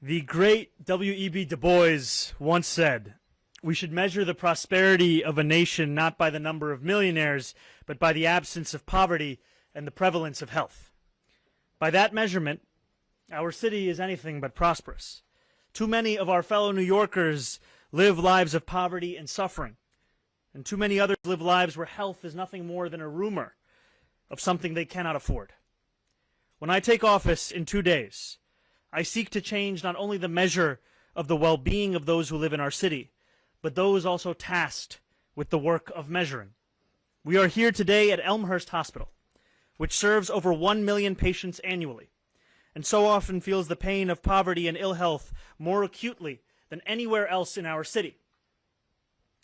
The great W.E.B. Du Bois once said, "We should measure the prosperity of a nation not by the number of millionaires, but by the absence of poverty and the prevalence of health." By that measurement, our city is anything but prosperous. Too many of our fellow New Yorkers live lives of poverty and suffering, and too many others live lives where health is nothing more than a rumor of something they cannot afford. When I take office in 2 days, I seek to change not only the measure of the well-being of those who live in our city, but those also tasked with the work of measuring. We are here today at Elmhurst Hospital, which serves over 1 million patients annually, and so often feels the pain of poverty and ill health more acutely than anywhere else in our city.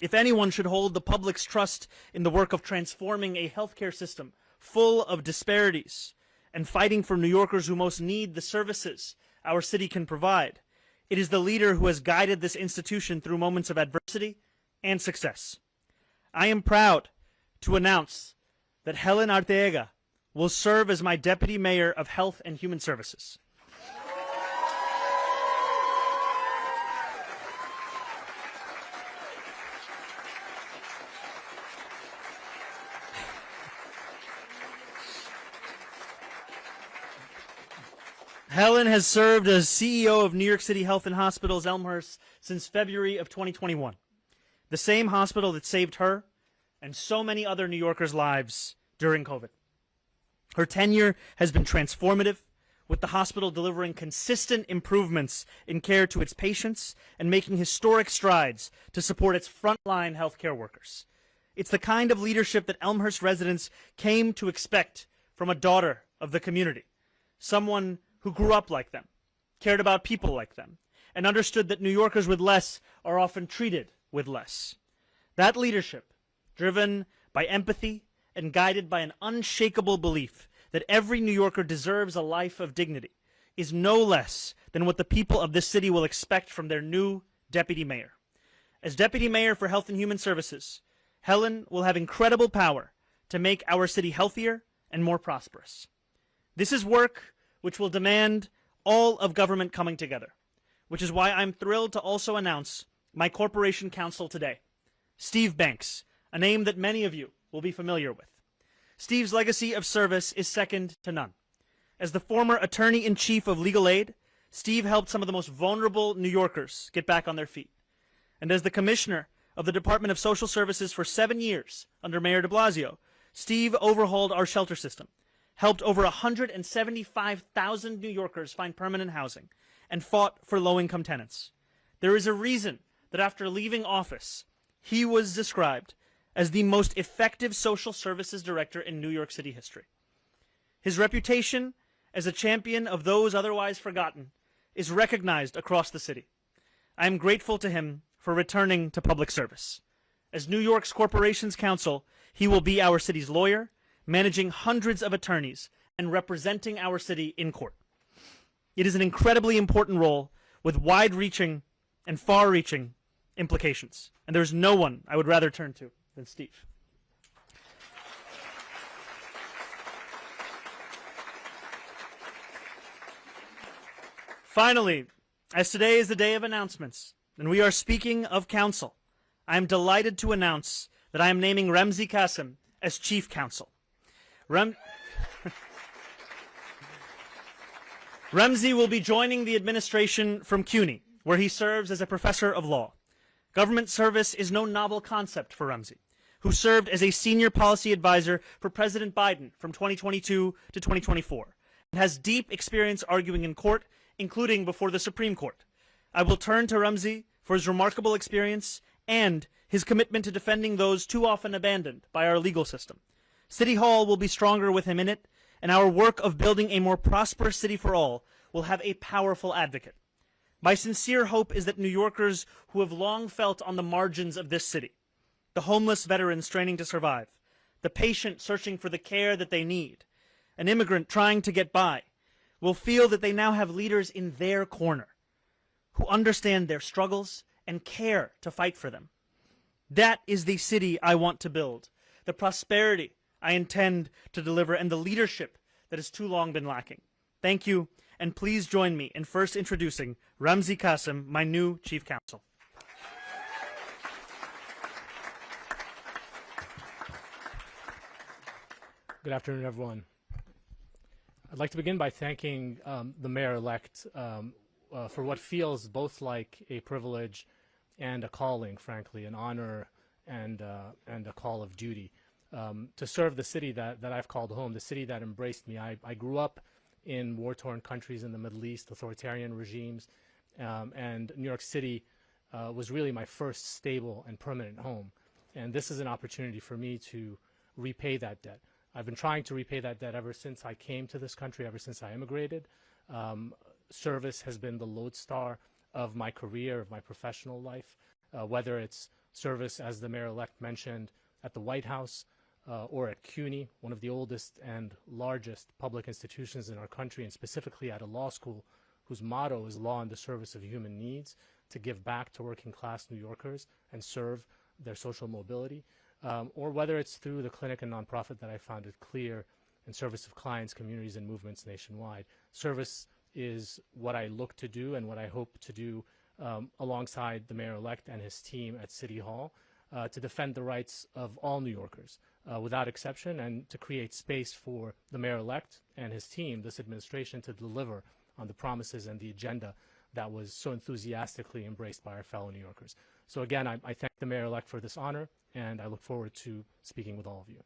If anyone should hold the public's trust in the work of transforming a healthcare system full of disparities and fighting for New Yorkers who most need the services our city can provide, it is the leader who has guided this institution through moments of adversity and success. I am proud to announce that Helen Artega will serve as my Deputy Mayor of Health and Human Services. Helen has served as CEO of New York City Health and Hospitals Elmhurst since February of 2021, the same hospital that saved her and so many other New Yorkers' lives during COVID. Her tenure has been transformative, with the hospital delivering consistent improvements in care to its patients and making historic strides to support its frontline healthcare workers. It's the kind of leadership that Elmhurst residents came to expect from a daughter of the community, someone who grew up like them, cared about people like them, and understood that New Yorkers with less are often treated with less. That leadership, driven by empathy and guided by an unshakable belief that every New Yorker deserves a life of dignity, is no less than what the people of this city will expect from their new deputy mayor. As Deputy Mayor for Health and Human Services, Helen will have incredible power to make our city healthier and more prosperous. This is work which will demand all of government coming together, which is why I'm thrilled to also announce my Corporation Counsel today, Steve Banks, a name that many of you will be familiar with. Steve's legacy of service is second to none. As the former Attorney-in-Chief of Legal Aid, Steve helped some of the most vulnerable New Yorkers get back on their feet. And as the Commissioner of the Department of Social Services for 7 years under Mayor de Blasio, Steve overhauled our shelter system, helped over 175,000 New Yorkers find permanent housing, and fought for low-income tenants. There is a reason that after leaving office, he was described as the most effective social services director in New York City history. His reputation as a champion of those otherwise forgotten is recognized across the city. I am grateful to him for returning to public service. As New York's Corporation Counsel, he will be our city's lawyer, managing hundreds of attorneys and representing our city in court. It is an incredibly important role with wide-reaching and far-reaching implications, and there's no one I would rather turn to than Steve. Finally, as today is the day of announcements, and we are speaking of counsel, I am delighted to announce that I am naming Ramsey Kasim as Chief Counsel. Ramsey will be joining the administration from CUNY, where he serves as a professor of law. Government service is no novel concept for Ramsey, who served as a senior policy advisor for President Biden from 2022 to 2024, and has deep experience arguing in court, including before the Supreme Court. I will turn to Ramsey for his remarkable experience and his commitment to defending those too often abandoned by our legal system. City Hall will be stronger with him in it, and our work of building a more prosperous city for all will have a powerful advocate. My sincere hope is that New Yorkers who have long felt on the margins of this city, the homeless veteran straining to survive, the patient searching for the care that they need, an immigrant trying to get by, will feel that they now have leaders in their corner who understand their struggles and care to fight for them. That is the city I want to build, the prosperity I intend to deliver, and the leadership that has too long been lacking. Thank you, and please join me in first introducing Ramsey Kasim, my new Chief Counsel. Good afternoon, everyone. I'd like to begin by thanking the Mayor-Elect for what feels both like a privilege and a calling, frankly, an honor and a call of duty to serve the city that I've called home, the city that embraced me. I grew up in war-torn countries in the Middle East, authoritarian regimes, and New York City was really my first stable and permanent home. And this is an opportunity for me to repay that debt. I've been trying to repay that debt ever since I came to this country, ever since I immigrated. Service has been the lodestar of my career, of my professional life, whether it's service, as the Mayor-Elect mentioned, at the White House or at CUNY, one of the oldest and largest public institutions in our country, and specifically at a law school whose motto is law in the service of human needs, to give back to working class New Yorkers and serve their social mobility. Or whether it's through the clinic and nonprofit that I founded, CLEAR, in service of clients, communities, and movements nationwide. Service is what I look to do and what I hope to do alongside the Mayor-Elect and his team at City Hall to defend the rights of all New Yorkers without exception, and to create space for the Mayor-Elect and his team, this administration, to deliver on the promises and the agenda that was so enthusiastically embraced by our fellow New Yorkers. So again, I thank the Mayor-Elect for this honor, and I look forward to speaking with all of you.